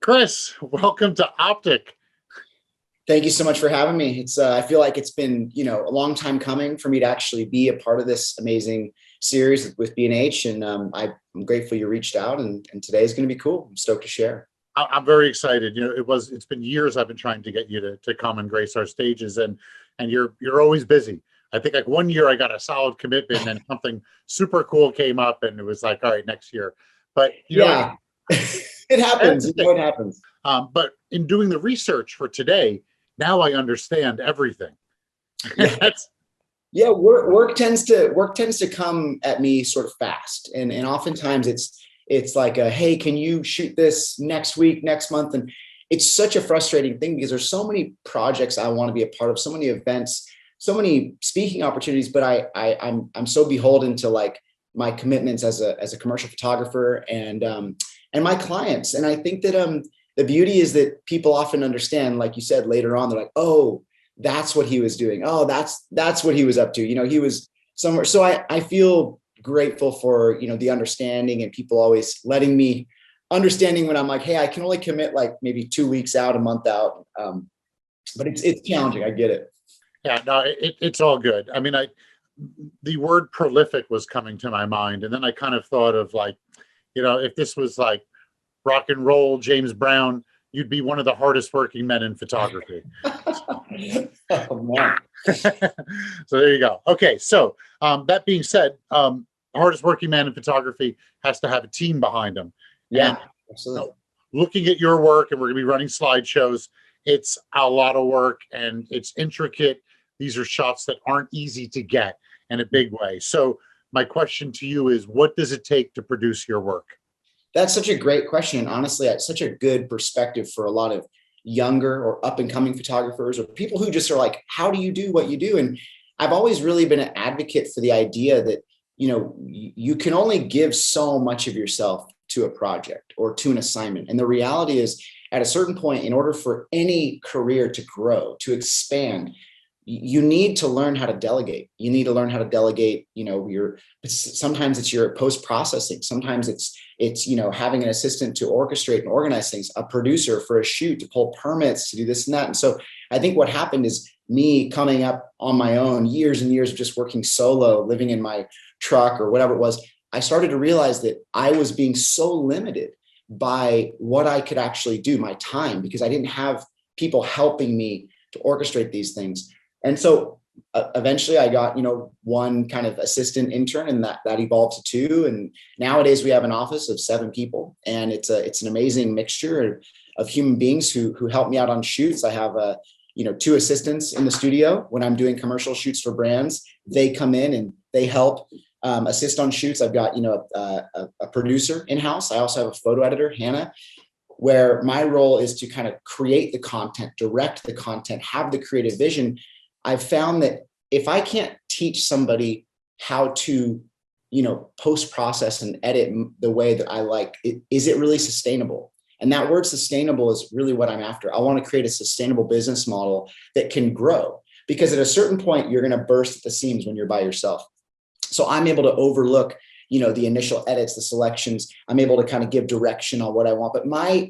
Chris, welcome to Optic. Thank you so much for having me. I feel like it's been, a long time coming for me to actually be a part of this amazing series with B&H. And I'm grateful you reached out and today is going to be cool. I'm stoked to share. I'm very excited. It's been years I've been trying to get you to come and grace our stages, and you're always busy. I think like one year I got a solid commitment, and then something super cool came up, and it was like, all right, next year. But yeah, it happens. It happens. But in doing the research for today, now I understand everything. Yeah. Yeah, work tends to come at me sort of fast, and oftentimes it's like hey, can you shoot this next week, next month? And it's such a frustrating thing because there's so many projects I want to be a part of, so many events, so many speaking opportunities, but I'm so beholden to like my commitments as a commercial photographer and my clients. And I think that the beauty is that people often understand, like you said, later on, they're like, oh, that's what he was doing. Oh, that's what he was up to. He was somewhere. So I feel grateful for, the understanding and people always letting me understanding when I'm like, hey, I can only commit like maybe 2 weeks out, a month out. But it's challenging. I get it. Yeah, no, it's all good. I mean, the word prolific was coming to my mind, and then I kind of thought of like, if this was like rock and roll James Brown, you'd be one of the hardest working men in photography. Oh, man. So there you go. Okay, so that being said, hardest working man in photography has to have a team behind him. Yeah, and, absolutely. Looking at your work, and we're going to be running slideshows. It's a lot of work and it's intricate. These are shots that aren't easy to get in a big way. So my question to you is, what does it take to produce your work? That's such a great question. And honestly, it's such a good perspective for a lot of younger or up and coming photographers or people who just are like, how do you do what you do? And I've always really been an advocate for the idea that, you can only give so much of yourself to a project or to an assignment. And the reality is at a certain point, in order for any career to grow, to expand, you need to learn how to delegate. You need to learn how to delegate, sometimes it's your post-processing. Sometimes it's, having an assistant to orchestrate and organize things, a producer for a shoot, to pull permits, to do this and that. And so I think what happened is me coming up on my own, years and years of just working solo, living in my truck or whatever it was. I started to realize that I was being so limited by what I could actually do, my time, because I didn't have people helping me to orchestrate these things. And so eventually I got, one kind of assistant intern, and that evolved to two. And nowadays we have an office of 7 people, and it's an amazing mixture of human beings who help me out on shoots. I have 2 assistants in the studio when I'm doing commercial shoots for brands. They come in and they help assist on shoots. I've got, a producer in-house. I also have a photo editor, Hannah, where my role is to kind of create the content, direct the content, have the creative vision. I've found that if I can't teach somebody how to, post-process and edit the way that I like, is it really sustainable? And that word sustainable is really what I'm after. I want to create a sustainable business model that can grow, because at a certain point, you're going to burst at the seams when you're by yourself. So I'm able to overlook, the initial edits, the selections. I'm able to kind of give direction on what I want. But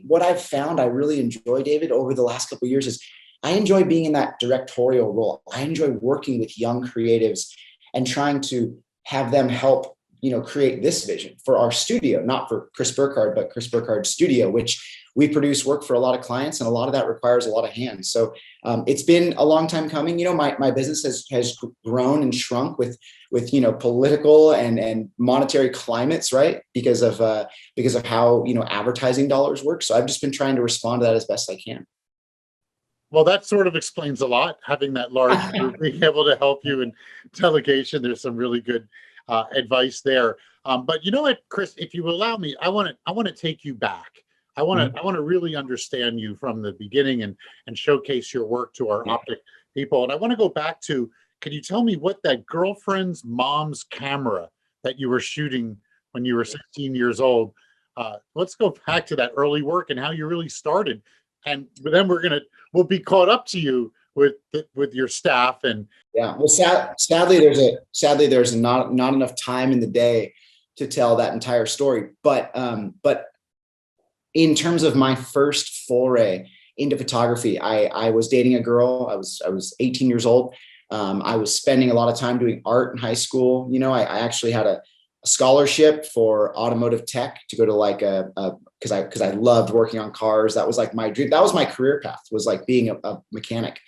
what I've found I really enjoy, David, over the last couple of years is I enjoy being in that directorial role. I enjoy working with young creatives and trying to have them help, create this vision for our studio, not for Chris Burkard, but Chris Burkard Studio, which we produce work for a lot of clients, and a lot of that requires a lot of hands. So it's been a long time coming. My business has grown and shrunk with political and monetary climates, right? Because of how advertising dollars work. So I've just been trying to respond to that as best I can. Well, that sort of explains a lot, having that large group being able to help you in delegation. There's some really good advice there. But you know what, Chris, if you allow me, I want to take you back. I want to really understand you from the beginning and showcase your work to our Optic people. And I want to go back to, can you tell me what that girlfriend's mom's camera that you were shooting when you were 16 years old? Let's go back to that early work and how you really started. And then we'll be caught up to you with your staff. And yeah, well, sadly there's not enough time in the day to tell that entire story. But in terms of my first foray into photography, I was dating a girl. I was 18 years old. I was spending a lot of time doing art in high school. I actually had a scholarship for automotive tech to go to like because I loved working on cars. That was like my dream. That was my career path, was like being a mechanic.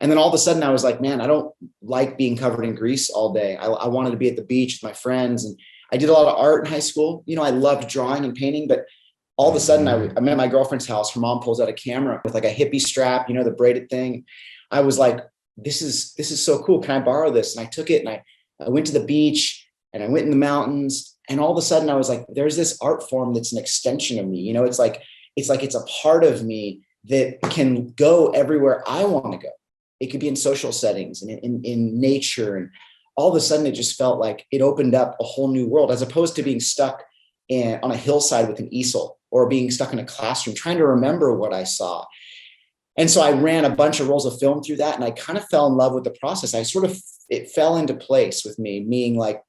And then all of a sudden I was like, man, I don't like being covered in grease all day. I wanted to be at the beach with my friends. And I did a lot of art in high school. I loved drawing and painting, but all of a sudden I'm at my girlfriend's house. Her mom pulls out a camera with like a hippie strap, the braided thing. I was like, this is so cool. Can I borrow this? And I took it and I went to the beach and I went in the mountains. And all of a sudden I was like, there's this art form that's an extension of me. It's like it's a part of me that can go everywhere I want to go. It could be in social settings and in nature. And all of a sudden it just felt like it opened up a whole new world, as opposed to being stuck on a hillside with an easel, or being stuck in a classroom trying to remember what I saw. And so I ran a bunch of rolls of film through that, and I kind of fell in love with the process. It fell into place with me, meaning like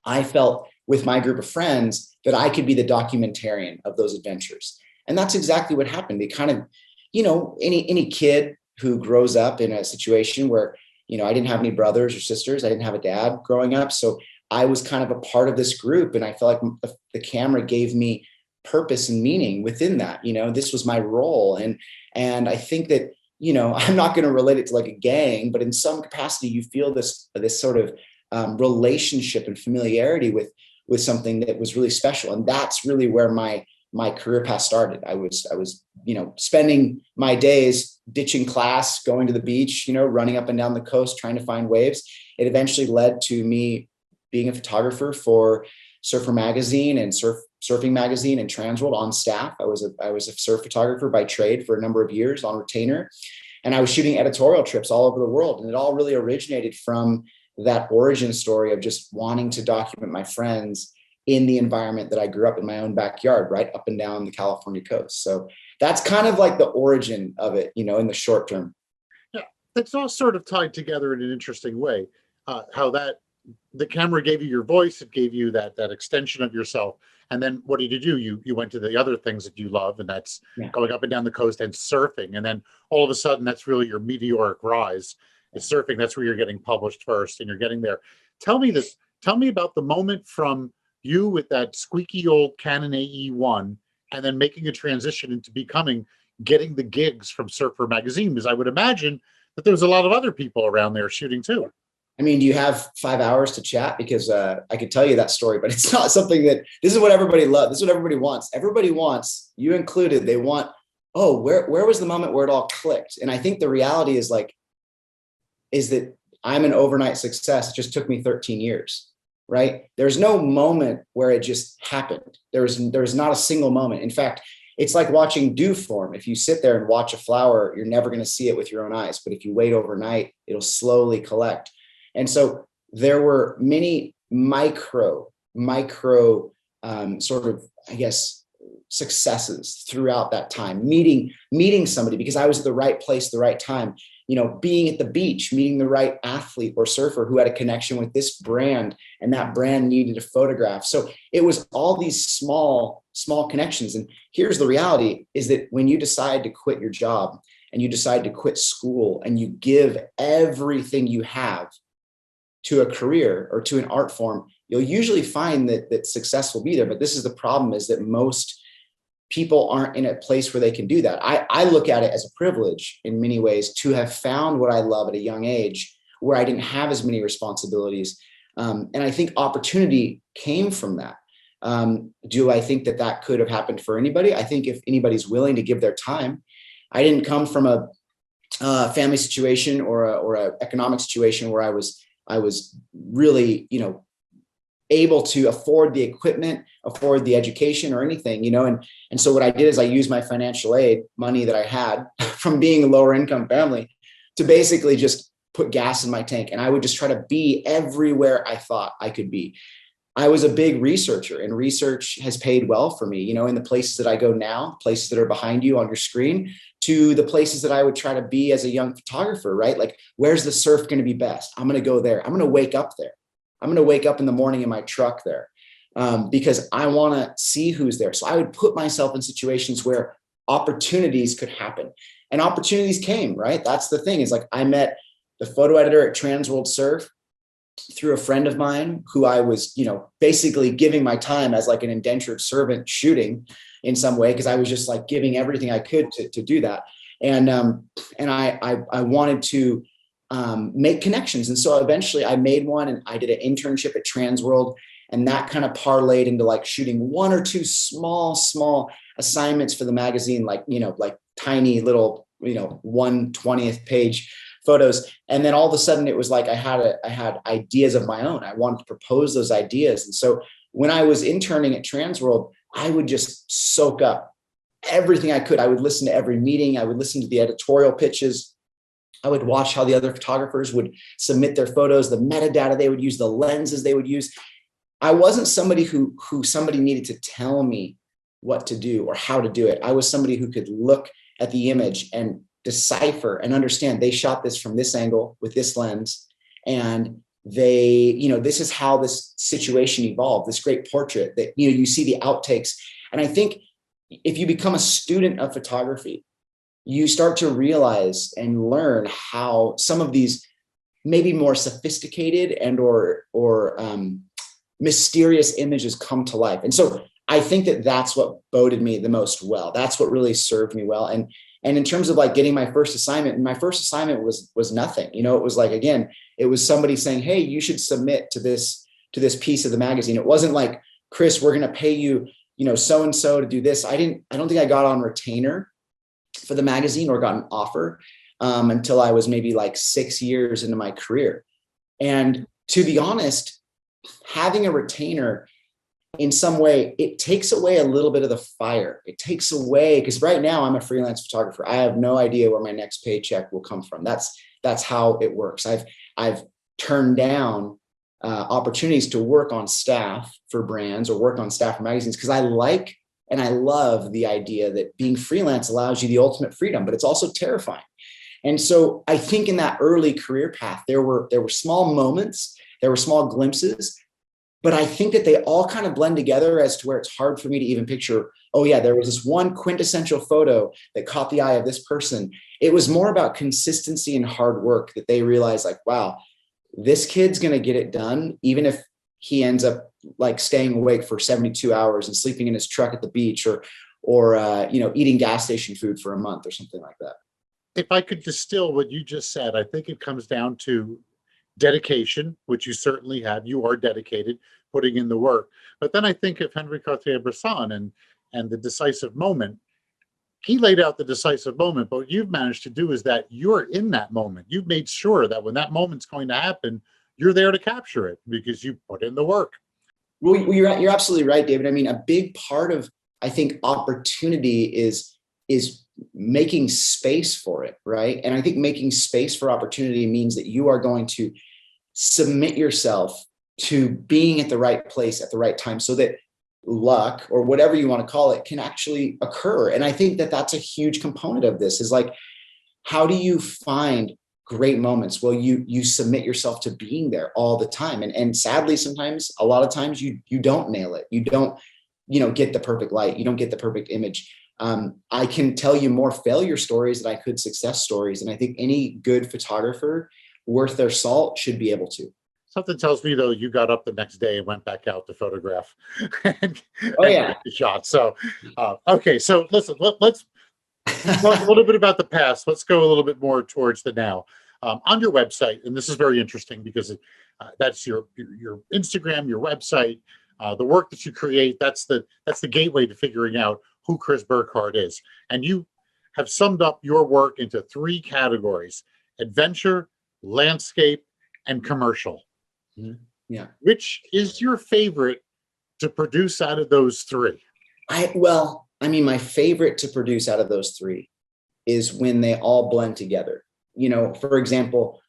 I felt with my group of friends that I could be the documentarian of those adventures. And that's exactly what happened. It kind of, any kid who grows up in a situation where, I didn't have any brothers or sisters. I didn't have a dad growing up. So I was kind of a part of this group, and I felt like the camera gave me purpose and meaning within that. This was my role. And I think that, I'm not going to relate it to like a gang, but in some capacity, you feel this sort of relationship and familiarity with something that was really special. And that's really where my career path started. I was, spending my days ditching class, going to the beach, running up and down the coast, trying to find waves. It eventually led to me being a photographer for Surfer Magazine and Surfing Magazine and Transworld on staff. I was a surf photographer by trade for a number of years on retainer, and I was shooting editorial trips all over the world. And it all really originated from that origin story of just wanting to document my friends in the environment that I grew up in, my own backyard, right up and down the California coast. So that's kind of like the origin of it, in the short term. Yeah, it's all sort of tied together in an interesting way. How that the camera gave you your voice, it gave you that extension of yourself. And then what did you do? You went to the other things that you love, and that's going up and down the coast and surfing. And then all of a sudden, that's really your meteoric rise. Is surfing. That's where you're getting published first, and you're getting there. Tell me about the moment from you with that squeaky old Canon AE1, and then making a transition into getting the gigs from Surfer Magazine, because I would imagine that there's a lot of other people around there shooting too. I mean, do you have 5 hours to chat? Because I could tell you that story, but it's not something this is what everybody loves. This is what everybody wants. Everybody wants, you included, they want, where was the moment where it all clicked? And I think the reality is that I'm an overnight success. It just took me 13 years, right? There's no moment where it just happened. There's not a single moment. In fact, it's like watching dew form. If you sit there and watch a flower, you're never going to see it with your own eyes. But if you wait overnight, it'll slowly collect. And so there were many micro sort of, I guess, successes throughout that time, meeting somebody because I was at the right place at the right time, being at the beach, meeting the right athlete or surfer who had a connection with this brand, and that brand needed a photograph. So it was all these small connections. And here's the reality is that when you decide to quit your job and you decide to quit school and you give everything you have to a career or to an art form, you'll usually find that success will be there. But this is the problem, is that most people aren't in a place where they can do that. I look at it as a privilege in many ways to have found what I love at a young age, where I didn't have as many responsibilities. And I think opportunity came from that. Do I think that could have happened for anybody? I think if anybody's willing to give their time. I didn't come from a family situation or a economic situation where I was really, able to afford the equipment, afford the education or anything, and so what I did is I used my financial aid money that I had from being a lower income family to basically just put gas in my tank. And I would just try to be everywhere I thought I could be. I was a big researcher, and research has paid well for me, in the places that I go now, places that are behind you on your screen, to the places that I would try to be as a young photographer, right? Like, where's the surf going to be best? I'm going to go there. I'm going to wake up there. I'm going to wake up in the morning in my truck there. because I want to see who's there. So I would put myself in situations where opportunities could happen, and opportunities came, right? That's the thing, is like I met the photo editor at Trans World Surf through a friend of mine who I was, basically giving my time as like an indentured servant shooting in some way, because I was just like giving everything I could to do that. And I wanted to make connections. And so eventually I made one, and I did an internship at Trans World, and that kind of parlayed into like shooting one or two small assignments for the magazine, like, like tiny little, 1/20th page photos. And then all of a sudden it was like I had ideas of my own. I wanted to propose those ideas. And so when I was interning at Trans World, I would just soak up everything I could. I would listen to every meeting. I would listen to the editorial pitches. I would watch how the other photographers would submit their photos, the metadata they would use, the lenses they would use. I wasn't somebody who somebody needed to tell me what to do or how to do it. I was somebody who could look at the image and decipher and understand they shot this from this angle with this lens. And they, this is how this situation evolved, this great portrait that, you see the outtakes. And I think if you become a student of photography, you start to realize and learn how some of these maybe more sophisticated and or mysterious images come to life. And so I think that that's what boded me the most well. That's what really served me well. And in terms of like getting my first assignment, was nothing. It was like, again, it was somebody saying, hey, you should submit to this piece of the magazine. It wasn't like, Chris, we're going to pay you, so-and-so to do this. I don't think I got on retainer for the magazine or got an offer until I was maybe like 6 years into my career. And to be honest, having a retainer in some way, it takes away a little bit of the fire. It takes away, because right now I'm a freelance photographer. I have no idea where my next paycheck will come from. That's how it works. I've turned down opportunities to work on staff for brands or work on staff for magazines because I like and I love the idea that being freelance allows you the ultimate freedom, but it's also terrifying. And so I think in that early career path, there were small moments, there were small glimpses, but I think that they all kind of blend together as to where it's hard for me to even picture, oh yeah, there was this one quintessential photo that caught the eye of this person. It was more about consistency and hard work that they realized like, wow, this kid's going to get it done, even if he ends up like staying awake for 72 hours and sleeping in his truck at the beach or eating gas station food for a month or something like that. If I could distill what you just said, I think it comes down to dedication, which you certainly have. You are dedicated, putting in the work. But then I think of Henry Cartier-Bresson and the decisive moment. He laid out the decisive moment, but what you've managed to do is that you're in that moment. You've made sure that when that moment's going to happen, you're there to capture it because you put in the work. Well, you're absolutely right, David. I mean, a big part of, I think, opportunity is making space for it, right? And I think making space for opportunity means that you are going to submit yourself to being at the right place at the right time so that luck or whatever you want to call it can actually occur. And I think that that's a huge component of this is like, how do you find great moments? Well, you submit yourself to being there all the time. And sadly, sometimes, a lot of times you don't nail it. You don't, get the perfect light. You don't get the perfect image. I can tell you more failure stories than I could success stories. And I think any good photographer worth their salt should be able to. Something tells me, though, you got up the next day and went back out to photograph and yeah, the shot. So, okay. So listen, let's talk a little bit about the past. Let's go a little bit more towards the now. On your website, and this is very interesting because that's your Instagram, your website, the work that you create. That's the gateway to figuring out who Chris Burkard is. And you have summed up your work into 3 categories: adventure, landscape, and commercial. Yeah. Which is your favorite to produce out of those 3? My favorite to produce out of those 3 is when they all blend together. For example,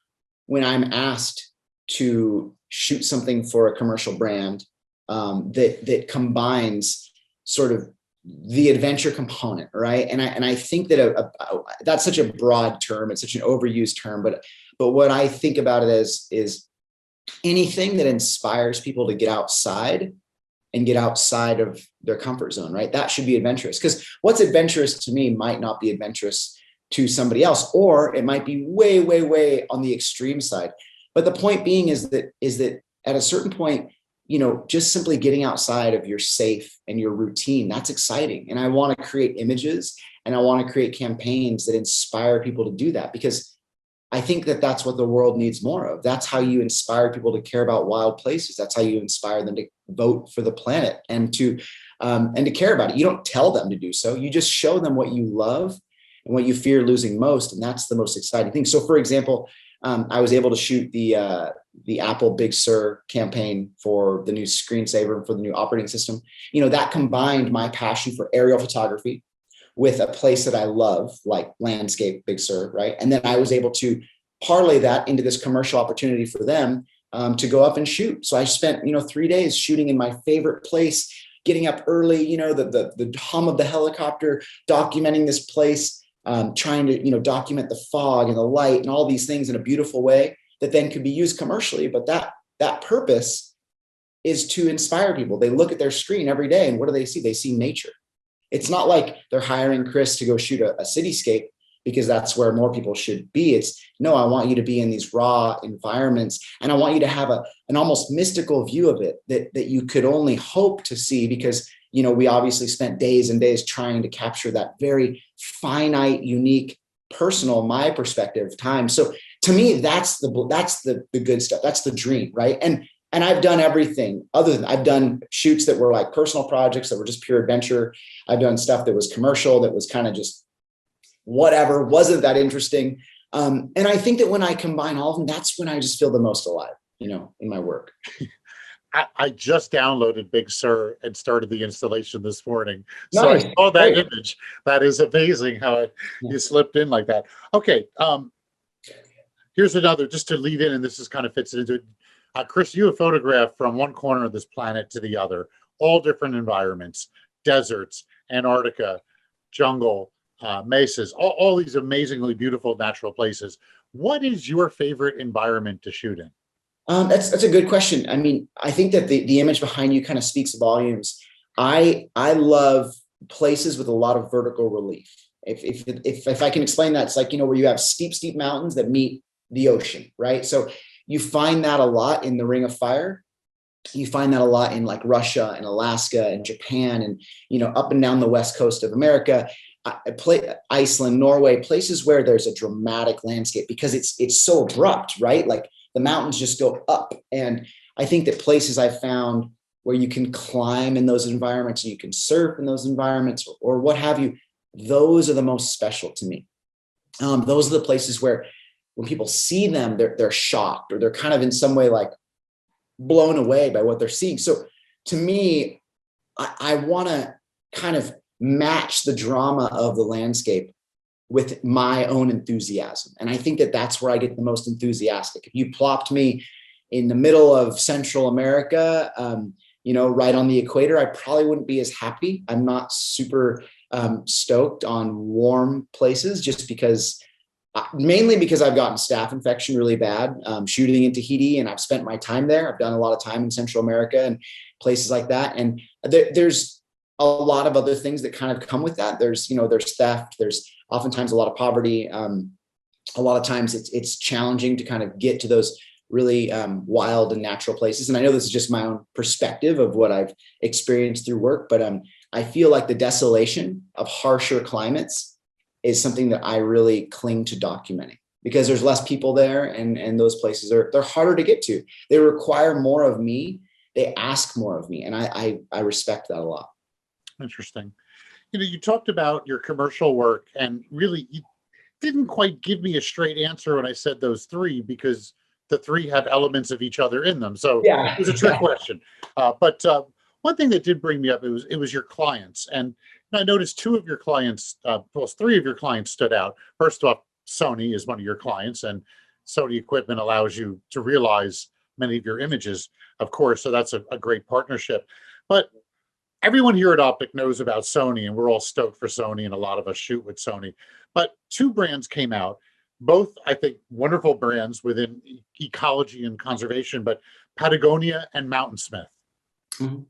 when I'm asked to shoot something for a commercial brand that combines sort of the adventure component, right? And I think that that's such a broad term. It's such an overused term, but what I think about it as is anything that inspires people to get outside and get outside of their comfort zone, right? That should be adventurous, because what's adventurous to me might not be adventurous to somebody else, or it might be way, way, way on the extreme side. But the point being is that at a certain point, just simply getting outside of your safe and your routine, that's exciting. And I want to create images and I want to create campaigns that inspire people to do that, because I think that that's what the world needs more of. That's how you inspire people to care about wild places. That's how you inspire them to vote for the planet and to care about it. You don't tell them to do so. You just show them what you love and what you fear losing most. And that's the most exciting thing. So for example, I was able to shoot the Apple Big Sur campaign for the new screensaver, for the new operating system. That combined my passion for aerial photography with a place that I love, like landscape Big Sur, right? And then I was able to parlay that into this commercial opportunity for them to go up and shoot. So I spent, 3 days shooting in my favorite place, getting up early, the hum of the helicopter, documenting this place, trying to, document the fog and the light and all these things in a beautiful way that then could be used commercially. But that purpose is to inspire people. They look at their screen every day and what do they see? They see nature. It's not like they're hiring Chris to go shoot a cityscape because that's where more people should be. It's no, I want you to be in these raw environments, and I want you to have an almost mystical view of it that you could only hope to see, because we obviously spent days and days trying to capture that very finite, unique, personal, my perspective time. So to me, that's the good stuff. That's the dream, right? And I've done everything other than I've done shoots that were like personal projects that were just pure adventure. I've done stuff that was commercial, that was kind of just whatever, wasn't that interesting. And I think that when I combine all of them, that's when I just feel the most alive, in my work. I just downloaded Big Sur and started the installation this morning. So Nice. I saw that Great. image. That is amazing how you slipped in like that. Okay. Here's another, just to lead in, and this is kind of fits into it. Chris, you have photographed from one corner of this planet to the other, all different environments, deserts, Antarctica, jungle, mesas, all these amazingly beautiful natural places. What is your favorite environment to shoot in? That's a good question. I mean, I think that the image behind you kind of speaks volumes. I love places with a lot of vertical relief. If I can explain that, it's like, where you have steep mountains that meet the ocean, right? So you find that a lot in the Ring of Fire. You find that a lot in like Russia and Alaska and Japan and, up and down the west coast of America, Iceland, Norway, places where there's a dramatic landscape because it's so abrupt, right? Like the mountains just go up. And I think that places I've found where you can climb in those environments and you can surf in those environments or what have you, those are the most special to me. Those are the places where when people see them, they're shocked or they're kind of in some way like blown away by what they're seeing. So to me, I want to kind of match the drama of the landscape with my own enthusiasm. And I think that that's where I get the most enthusiastic. If you plopped me in the middle of Central America, right on the equator, I probably wouldn't be as happy. I'm not super stoked on warm places just because mainly because I've gotten staph infection really bad shooting in Tahiti, and I've spent my time there. I've done a lot of time in Central America and places like that. And there's a lot of other things that kind of come with that. There's theft. There's oftentimes a lot of poverty. A lot of times it's challenging to kind of get to those really wild and natural places. And I know this is just my own perspective of what I've experienced through work, but I feel like the desolation of harsher climates is something that I really cling to documenting because there's less people there and those places they're harder to get to. They require more of me. They ask more of me. And I respect that a lot. Interesting. You talked about your commercial work and really you didn't quite give me a straight answer when I said those three because the three have elements of each other in them. So yeah. It was a trick question. But one thing that did bring me up, it was your clients. And I noticed three of your clients stood out. First off, Sony is one of your clients, and Sony equipment allows you to realize many of your images, of course. So that's a great partnership. But everyone here at OPTIC knows about Sony, and we're all stoked for Sony, and a lot of us shoot with Sony. But two brands came out, both, I think, wonderful brands within ecology and conservation, but Patagonia and Mountainsmith.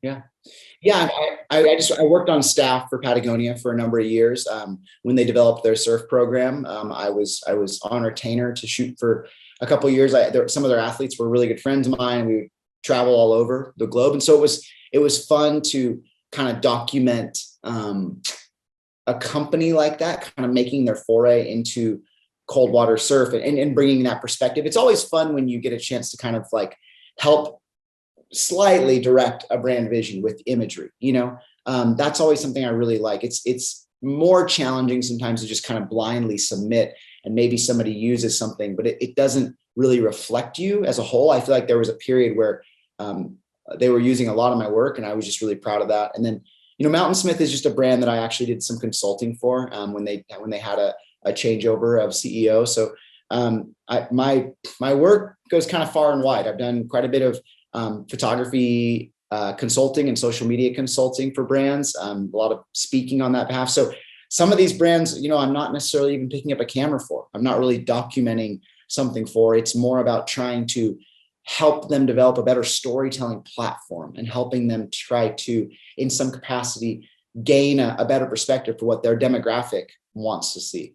Yeah. Yeah. I worked on staff for Patagonia for a number of years. When they developed their surf program, I was on retainer to shoot for a couple of years. Some of their athletes were really good friends of mine. We would travel all over the globe. And so it was fun to kind of document, a company like that kind of making their foray into cold water surf and bringing that perspective. It's always fun when you get a chance to kind of like help slightly direct a brand vision with imagery, that's always something I really like. It's more challenging sometimes to just kind of blindly submit, and maybe somebody uses something, but it doesn't really reflect you as a whole. I feel like there was a period where they were using a lot of my work, and I was just really proud of that. And then, Mountain Smith is just a brand that I actually did some consulting for when they had a changeover of CEO. So my work goes kind of far and wide. I've done quite a bit of photography consulting and social media consulting for brands, a lot of speaking on that behalf. So some of these brands, I'm not necessarily even picking up a camera for. I'm not really documenting something for. It's more about trying to help them develop a better storytelling platform and helping them try to, in some capacity, gain a better perspective for what their demographic wants to see.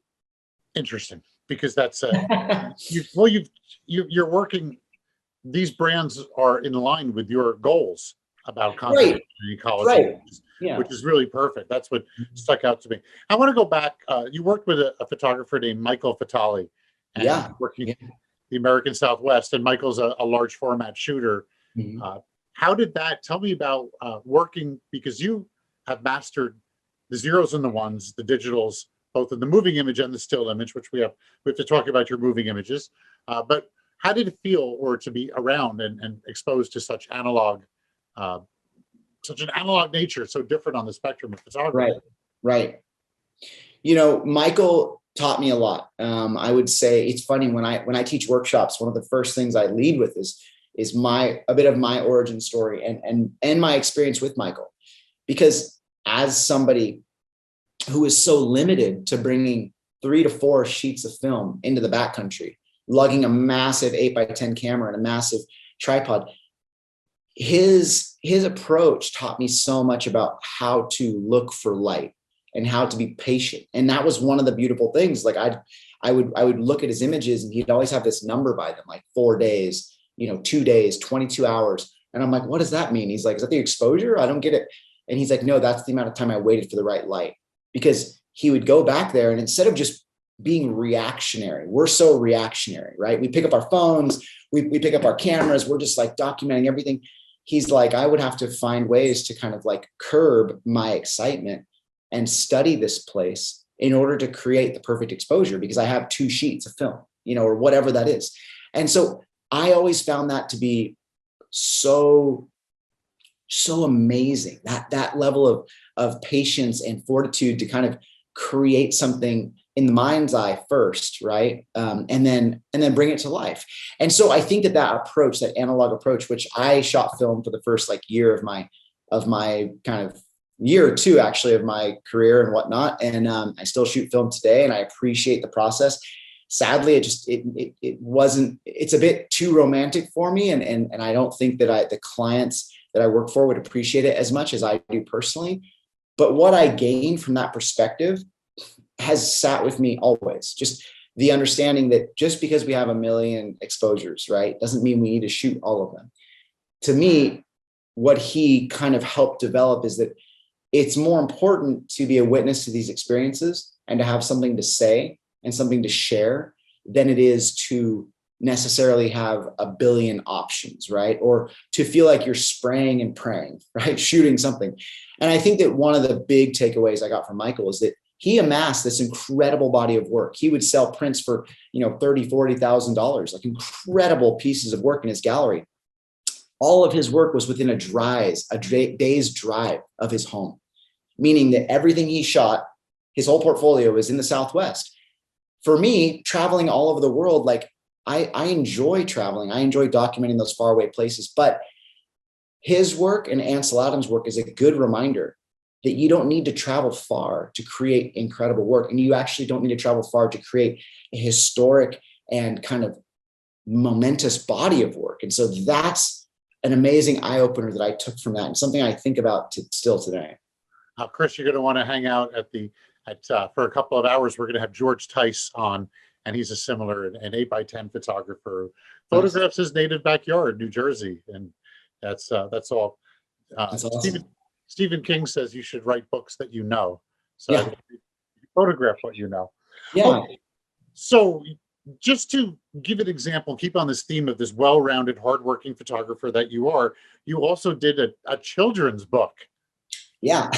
Interesting, because that's you're working. These brands are in line with your goals about content and ecology, right. which is really perfect. That's what stuck out to me. I want to go back. You worked with a photographer named Michael Fatali, and working the American Southwest, and Michael's a large format shooter. Mm-hmm. How did that? Tell me about working, because you have mastered the zeros and the ones, the digitals, both in the moving image and the still image, which we have to talk about your moving images. But how did it feel, or to be around and exposed to such an analog nature, so different on the spectrum of photography? Right. Michael taught me a lot. I would say it's funny when I teach workshops, one of the first things I lead with is a bit of my origin story and my experience with Michael, because as somebody who is so limited to bringing 3 to 4 sheets of film into the backcountry, lugging a massive 8x10 camera and a massive tripod, his approach taught me so much about how to look for light and how to be patient. And that was one of the beautiful things. Like I would look at his images, and he'd always have this number by them, like 4 days, 2 days, 22 hours. And I'm like, what does that mean? He's like, is that the exposure? I don't get it. And he's like, no, that's the amount of time I waited for the right light. Because he would go back there, and instead of just being reactionary, we're so reactionary, right? We pick up our phones, we pick up our cameras, we're just like documenting everything. He's like, I would have to find ways to kind of like curb my excitement and study this place in order to create the perfect exposure, because I have 2 sheets of film, or whatever that is. And so I always found that to be so amazing, that level of patience and fortitude to kind of create something in the mind's eye first, right? And then bring it to life. And so I think that approach, that analog approach, which I shot film for the first year of my kind of year or two actually of my career and whatnot. And I still shoot film today, and I appreciate the process. Sadly, it's a bit too romantic for me. And I don't think that the clients that I work for would appreciate it as much as I do personally. But what I gained from that perspective has sat with me always. Just the understanding that just because we have 1 million exposures, right, doesn't mean we need to shoot all of them. To me, what he kind of helped develop is that it's more important to be a witness to these experiences and to have something to say and something to share than it is to necessarily have 1 billion options, right? Or to feel like you're spraying and praying, right? Shooting something. And I think that one of the big takeaways I got from Michael is that he amassed this incredible body of work. He would sell prints for, $30,000, $40,000, like incredible pieces of work in his gallery. All of his work was within a day's drive of his home, meaning that everything he shot, his whole portfolio is in the Southwest. For me, traveling all over the world, like I enjoy traveling. I enjoy documenting those faraway places, but his work and Ansel Adams' work is a good reminder that you don't need to travel far to create incredible work. And you actually don't need to travel far to create a historic and kind of momentous body of work. And so that's an amazing eye opener that I took from that, and something I think about still today. Chris, you're going to want to hang out for a couple of hours. We're going to have George Tice on, and he's a similar an 8x10 photographer who photographs his native backyard, New Jersey, and that's all. That's awesome. Stephen King says you should write books that you know. So Yeah. you photograph what you know. Yeah. So just to give an example, keep on this theme of this well-rounded, hardworking photographer that you are, you also did a children's book. Yeah.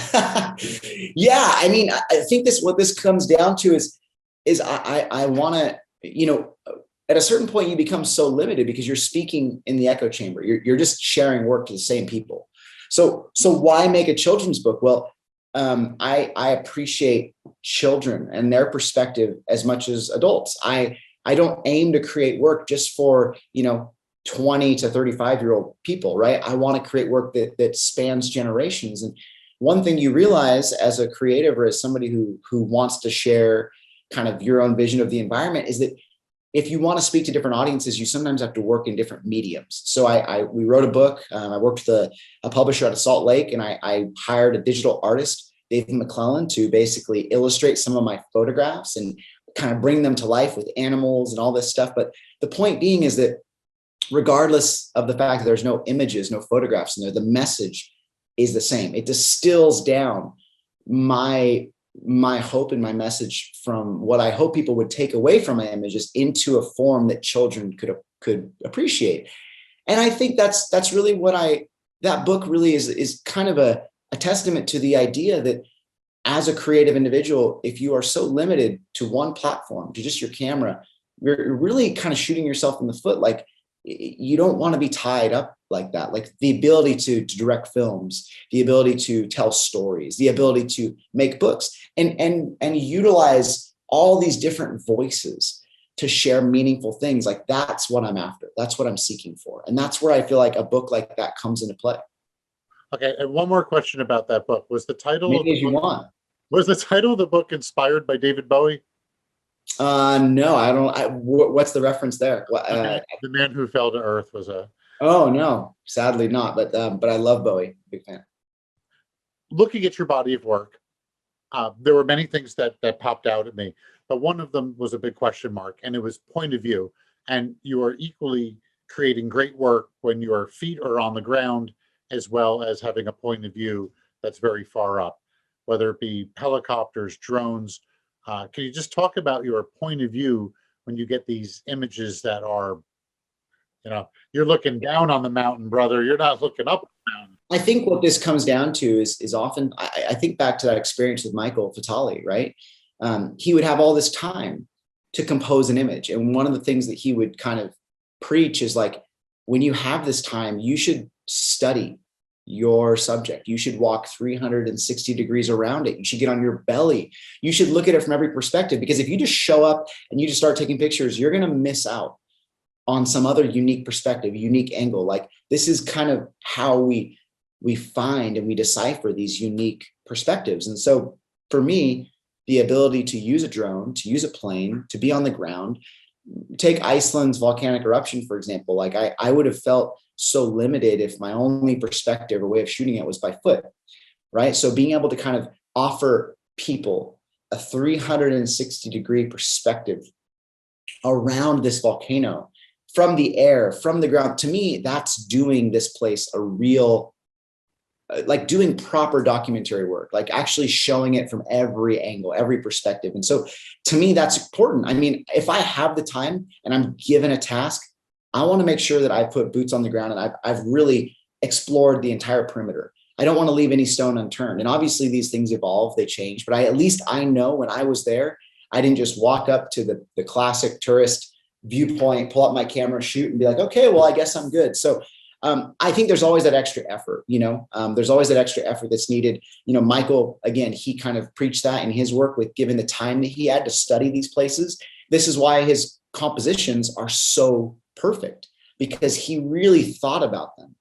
Yeah. I mean, I think what this comes down to is I want to, at a certain point you become so limited because you're speaking in the echo chamber. You're just sharing work to the same people. So why make a children's book? Well, I appreciate children and their perspective as much as adults. I don't aim to create work just for, 20 to 35-year-old people, right? I want to create work that spans generations. And one thing you realize as a creative or as somebody who wants to share kind of your own vision of the environment is that if you want to speak to different audiences, you sometimes have to work in different mediums. So we wrote a book. I worked with a publisher out of Salt Lake, and I hired a digital artist, David McClellan, to basically illustrate some of my photographs and kind of bring them to life with animals and all this stuff. But the point being is that regardless of the fact that there's no images, no photographs in there, the message is the same. It distills down my hope and my message from what I hope people would take away from my images into a form that children could appreciate. And I think that's really that book really is kind of a testament to the idea that as a creative individual, if you are so limited to one platform, to just your camera, you're really kind of shooting yourself in the foot. Like, you don't want to be tied up like that. Like the ability to direct films, the ability to tell stories, the ability to make books and utilize all these different voices to share meaningful things. Like that's what I'm after. That's what I'm seeking for. And that's where I feel like a book like that comes into play. Okay. And one more question about that book. Was the title Maybe as you want. Was the title of the book inspired by David Bowie? No, I don't. What's the reference there? The Man Who Fell to Earth was a. Oh no, sadly not. But I love Bowie. Big fan. Looking at your body of work, there were many things that popped out at me, but one of them was a big question mark, and it was point of view. And you are equally creating great work when your feet are on the ground, as well as having a point of view that's very far up, whether it be helicopters, drones. Can you just talk about your point of view when you get these images that are, you're looking down on the mountain, brother. You're not looking up the mountain. I think what this comes down to is often, I think back to that experience with Michael Fatali, right? He would have all this time to compose an image. And one of the things that he would kind of preach is like, when you have this time, you should study your subject. You should walk 360 degrees around it. You should get on your belly. You should look at it from every perspective, because if you just show up and you just start taking pictures, you're going to miss out on some other unique perspective, unique angle. Like this is kind of how we find and we decipher these unique perspectives. And so for me, the ability to use a drone, to use a plane, to be on the ground, take Iceland's volcanic eruption, for example, like I would have felt so limited if my only perspective or way of shooting it was by foot, right? So being able to kind of offer people a 360 degree perspective around this volcano, from the air, from the ground, to me, that's doing this place a real, like doing proper documentary work, like actually showing it from every angle, every perspective. And so to me, that's important. I mean, if I have the time and I'm given a task, I want to make sure that I put boots on the ground and I've really explored the entire perimeter. I don't want to leave any stone unturned. And obviously these things evolve, they change, but at least I know when I was there, I didn't just walk up to the classic tourist viewpoint, pull up my camera, shoot and be like, okay, well, I guess I'm good. So I think there's always that extra effort, there's always that extra effort that's needed. Michael, again, he kind of preached that in his work with given the time that he had to study these places. This is why his compositions are so perfect, because he really thought about them.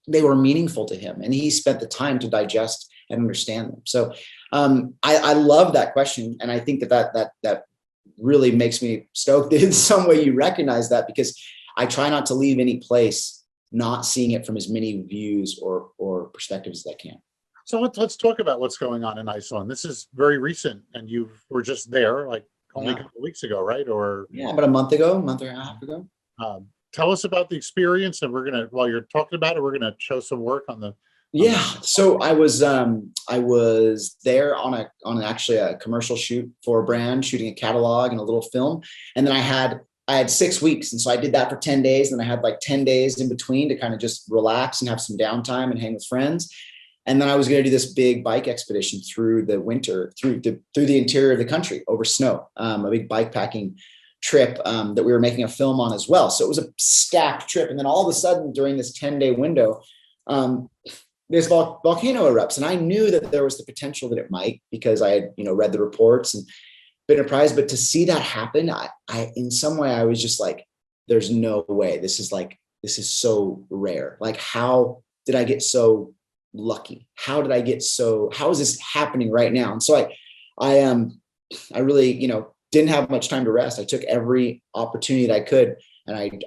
They were meaningful to him and he spent the time to digest and understand them. So I love that question. And I think that really makes me stoked that in some way you recognize that, because I try not to leave any place not seeing it from as many views or perspectives as I can. So let's talk about what's going on in Iceland. This is very recent, and you were just there like only a couple of weeks ago, right? Or yeah, about a month and a half ago. Tell us about the experience, and we're gonna, while you're talking about it, we're gonna show some work on the. Yeah, so I was there on actually a commercial shoot for a brand, shooting a catalog and a little film, and then I had 6 weeks, and so I did that for 10 days, and I had like 10 days in between to kind of just relax and have some downtime and hang with friends. And then I was going to do this big bike expedition through the winter, through the interior of the country over snow, a big bike packing trip that we were making a film on as well. So it was a stacked trip. And then all of a sudden during this 10-day window, this volcano erupts. And I knew that there was the potential that it might, because I had, read the reports and been apprised. But to see that happen, I in some way, I was just like, there's no way. This is so rare. Like, how did I get so lucky? How is this happening right now? And so I really, didn't have much time to rest. I took every opportunity that I could. And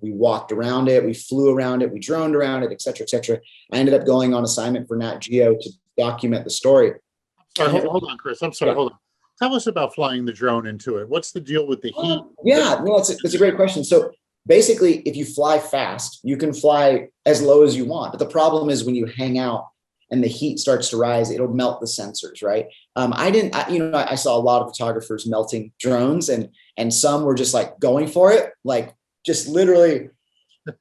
we walked around it, we flew around it, we droned around it, et cetera, et cetera. I ended up going on assignment for Nat Geo to document the story. Sorry, hold on, Chris. I'm sorry, yeah. Hold on. Tell us about flying the drone into it. What's the deal with the heat? Yeah, no, it's a great question. So basically, if you fly fast, you can fly as low as you want. But the problem is when you hang out and the heat starts to rise, it'll melt the sensors, right? I saw a lot of photographers melting drones, and some were just like going for it, like just literally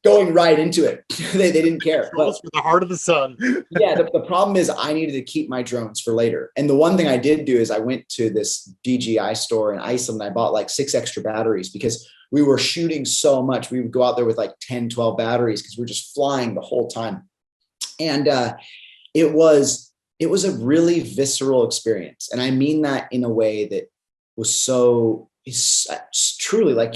going right into it. they didn't care. But for the heart of the sun. Yeah, the problem is I needed to keep my drones for later. And the one thing I did do is I went to this DJI store in Iceland. And I bought like 6 extra batteries because we were shooting so much. We would go out there with like 10, 12 batteries because we were just flying the whole time. And it was a really visceral experience. And I mean that in a way that was it's truly like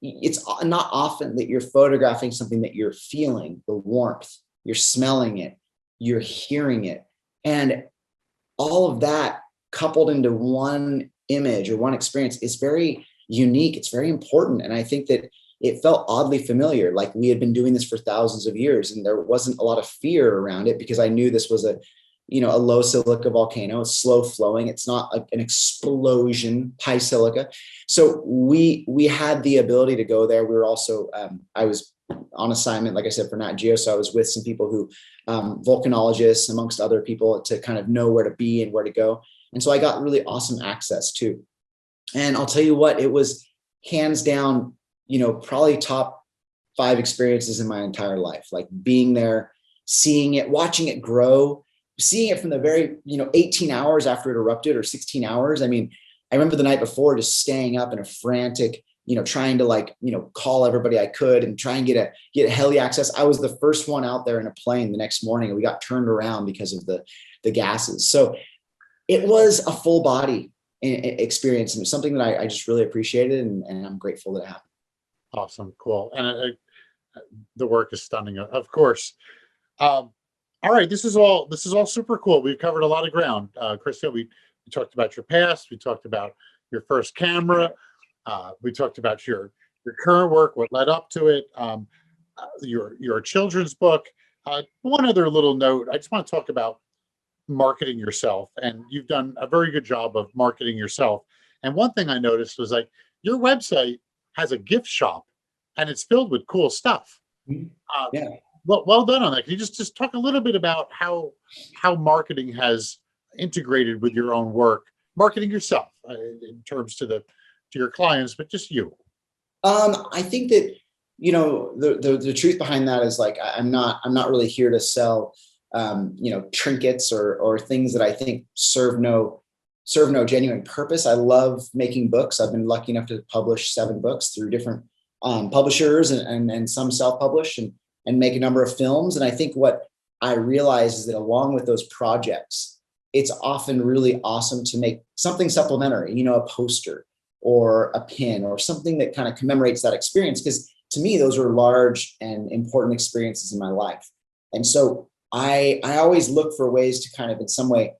it's not often that you're photographing something that you're feeling the warmth, you're smelling it, you're hearing it. And all of that coupled into one image or one experience is very unique. It's very important. And I think that it felt oddly familiar. Like we had been doing this for thousands of years and there wasn't a lot of fear around it because I knew this was a low silica volcano. It's slow flowing. It's not an explosion, high silica. So we had the ability to go there. We were also, I was on assignment, like I said, for Nat Geo. So I was with some people who, volcanologists, amongst other people, to kind of know where to be and where to go. And so I got really awesome access too. And I'll tell you what, it was hands down, probably top 5 experiences in my entire life. Like being there, seeing it, watching it grow, seeing it from the very, 18 hours after it erupted or 16 hours. I mean, I remember the night before just staying up in a frantic, trying to call everybody I could and try and get heli access. I was the first one out there in a plane the next morning and we got turned around because of the gases. So it was a full body experience and it's something that I just really appreciated and I'm grateful that it happened. Awesome. Cool. And the work is stunning, of course. All right, this is all super cool. We've covered a lot of ground. Chris, we talked about your past. We talked about your first camera. We talked about your current work, what led up to it, your children's book. One other little note, I just want to talk about marketing yourself. And you've done a very good job of marketing yourself. And one thing I noticed was like your website has a gift shop and it's filled with cool stuff. Yeah. Well done on that. Can you just talk a little bit about how marketing has integrated with your own work, marketing yourself in terms to your clients, but just you? I think that the truth behind that is like I'm not really here to sell trinkets or things that I think serve no genuine purpose. I love making books. I've been lucky enough to publish 7 books through different publishers and some self-published and make a number of films. And I think what I realize is that along with those projects, it's often really awesome to make something supplementary, a poster or a pin or something that kind of commemorates that experience. Because to me, those were large and important experiences in my life. And so I always look for ways to kind of in some way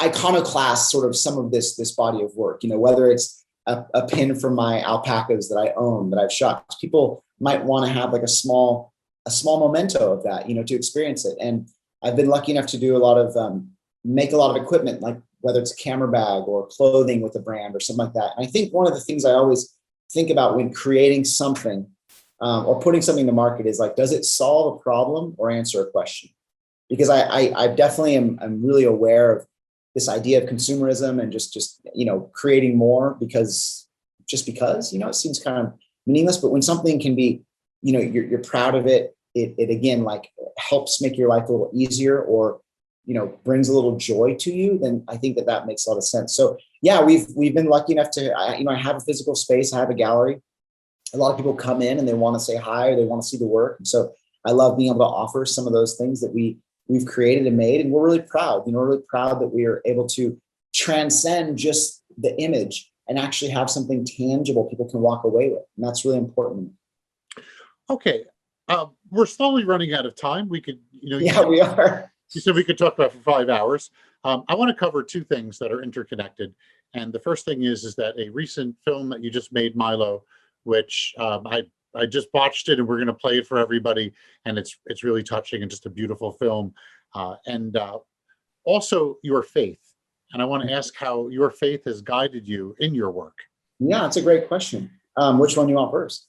iconoclast sort of some of this body of work, whether it's a pin from my alpacas that I own, that I've shot. People might want to have like a small memento of that, to experience it. And I've been lucky enough to do a lot of, make a lot of equipment, like whether it's a camera bag or clothing with a brand or something like that. And I think one of the things I always think about when creating something or putting something in the market is like, does it solve a problem or answer a question? Because I definitely am really aware of this idea of consumerism and just creating more because it seems kind of meaningless. But when something can be, you're proud of it, it again like helps make your life a little easier or brings a little joy to you, then I think that makes a lot of sense. So yeah, we've been lucky enough to I have a physical space, I have a gallery. A lot of people come in and they want to say hi or they want to see the work. And so I love being able to offer some of those things that we've created and made. And we're really proud, we're really proud that we are able to transcend just the image and actually have something tangible people can walk away with. And that's really important. Okay. We're slowly running out of time. We could, yeah, we are. You said we could talk about for 5 hours. I want to cover two things that are interconnected. And the first thing is that a recent film that you just made, Milo, which I just watched it and we're going to play it for everybody. And it's really touching and just a beautiful film. And also your faith. And I want to ask how your faith has guided you in your work. Yeah, that's a great question. Which one do you want first?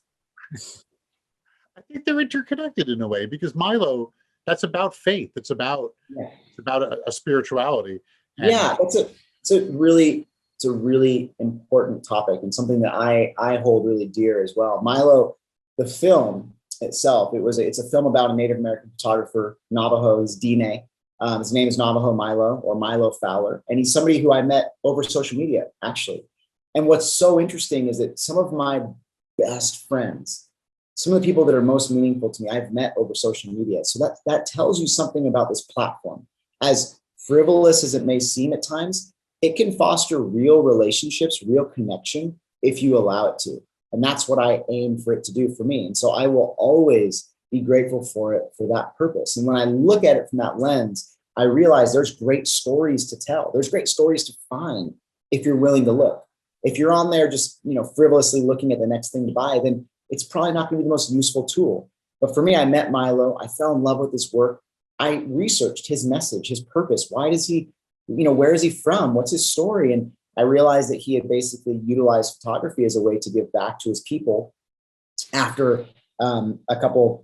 I think they're interconnected in a way because Milo, that's about faith. It's about a spirituality. And yeah, it's a really important topic and something that I hold really dear as well. Milo, the film itself, it's a film about a Native American photographer, Navajo, is Dine. His name is Navajo Milo or Milo Fowler, and he's somebody who I met over social media actually. And what's so interesting is that some of my best friends, some of the people that are most meaningful to me, I've met over social media. So that tells you something about this platform. As frivolous as it may seem at times, it can foster real relationships, real connection, if you allow it to. And that's what I aim for it to do for me. And so I will always be grateful for it for that purpose. And when I look at it from that lens, I realize there's great stories to tell. There's great stories to find if you're willing to look. If you're on there just, frivolously looking at the next thing to buy, then it's probably not going to be the most useful tool. But for me, I met Milo. I fell in love with his work. I researched his message, his purpose. Why does he, where is he from? What's his story? And I realized that he had basically utilized photography as a way to give back to his people after a couple,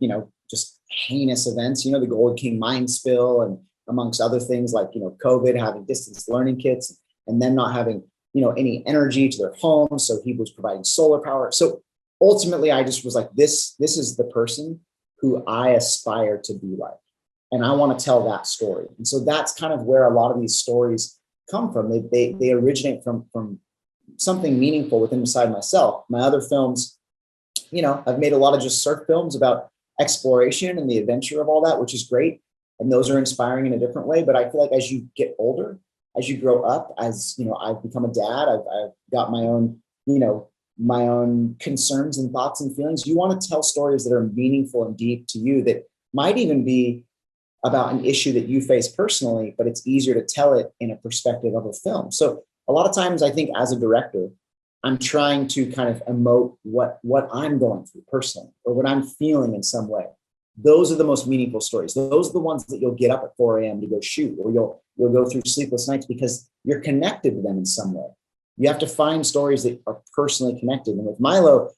just heinous events, the Gold King mine spill and amongst other things like, COVID, having distance learning kits and then not having, any energy to their homes. So he was providing solar power. So ultimately, I just was like, this is the person who I aspire to be like. And I want to tell that story. And so that's kind of where a lot of these stories come from. They originate from something meaningful within inside myself. My other films, I've made a lot of just surf films about exploration and the adventure of all that, which is great. And those are inspiring in a different way. But I feel like as you get older, as you grow up, as I've become a dad, I've got my own, my own concerns and thoughts and feelings. You want to tell stories that are meaningful and deep to you that might even be about an issue that you face personally, but it's easier to tell it in a perspective of a film. So a lot of times I think as a director, I'm trying to kind of emote what I'm going through personally or what I'm feeling in some way. Those are the most meaningful stories. Those are the ones that you'll get up at 4 a.m. to go shoot, or you'll go through sleepless nights because you're connected to them in some way. You have to find stories that are personally connected. And with Milo,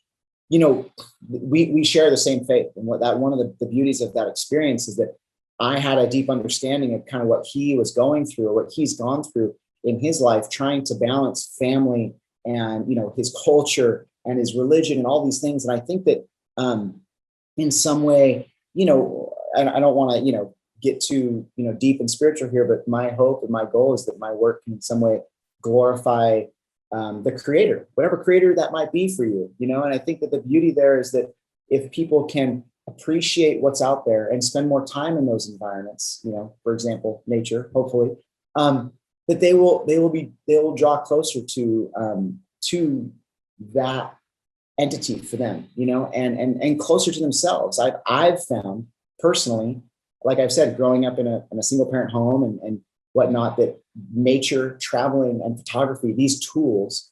we share the same faith. And one of the beauties of that experience is that I had a deep understanding of kind of what he was going through or what he's gone through in his life, trying to balance family and, his culture and his religion and all these things. And I think that in some way, I don't want to, get too, deep and spiritual here, but my hope and my goal is that my work can in some way glorify the creator, whatever creator that might be for you, and I think that the beauty there is that if people can appreciate what's out there and spend more time in those environments, for example, nature, hopefully, that they will draw closer to that entity for them, and closer to themselves. I've found personally, like I've said, growing up in a single parent home and whatnot, that nature, traveling, and photography, these tools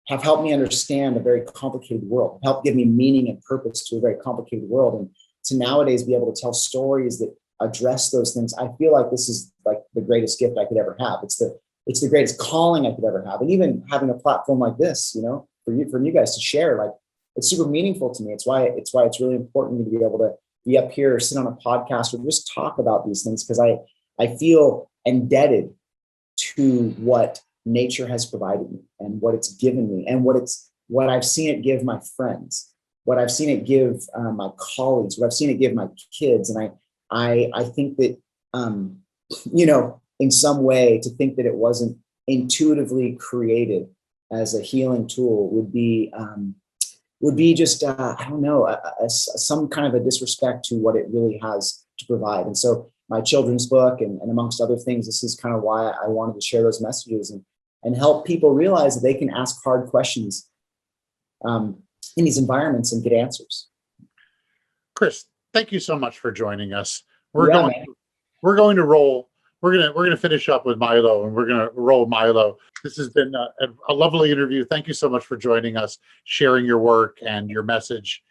have helped me understand a very complicated world, helped give me meaning and purpose to a very complicated world. And to nowadays be able to tell stories that address those things, I feel like this is like the greatest gift I could ever have. It's the greatest calling I could ever have. And even having a platform like this, you know, for you guys to share, like, it's super meaningful to me. It's why it's really important to be able to be up here or sit on a podcast or just talk about these things, because I feel indebted to what nature has provided me and what it's given me and what I've seen it give my friends, what I've seen it give my colleagues, what I've seen it give my kids. And I think that, you know, in some way, to think that it wasn't intuitively created as a healing tool would be just, I don't know, some kind of a disrespect to what it really has to provide. And so my children's book and amongst other things, this is kind of why I wanted to share those messages and help people realize that they can ask hard questions in these environments and get answers. Chris, thank you so much for joining us. We're going to roll. We're gonna finish up with Milo, and we're gonna roll Milo. This has been a lovely interview. Thank you so much for joining us, sharing your work and your message.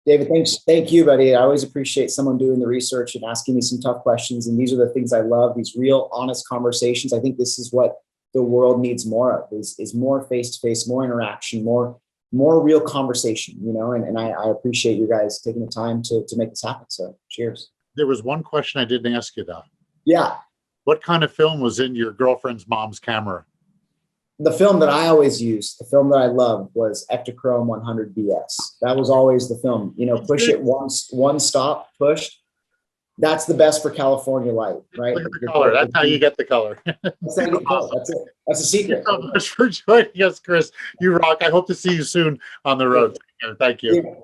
David, thank you, buddy. I always appreciate someone doing the research and asking me some tough questions. And these are the things I love, these real, honest conversations. I think this is what the world needs more of, is more face-to-face, more interaction, more real conversation, you know, and I appreciate you guys taking the time to make this happen. So cheers. There was one question I didn't ask you though. Yeah. What kind of film was in your girlfriend's mom's camera? The film that I always used, the film that I loved, was Ektachrome 100 BS. That was always the film, you know, push it once, one stop, pushed. That's the best for California light, right? Look at the color. That's how you get the color. That's how you get the color. That's it. That's a secret. Thank you so much for joining us, Chris. You rock. I hope to see you soon on the road. Thank you. Yeah.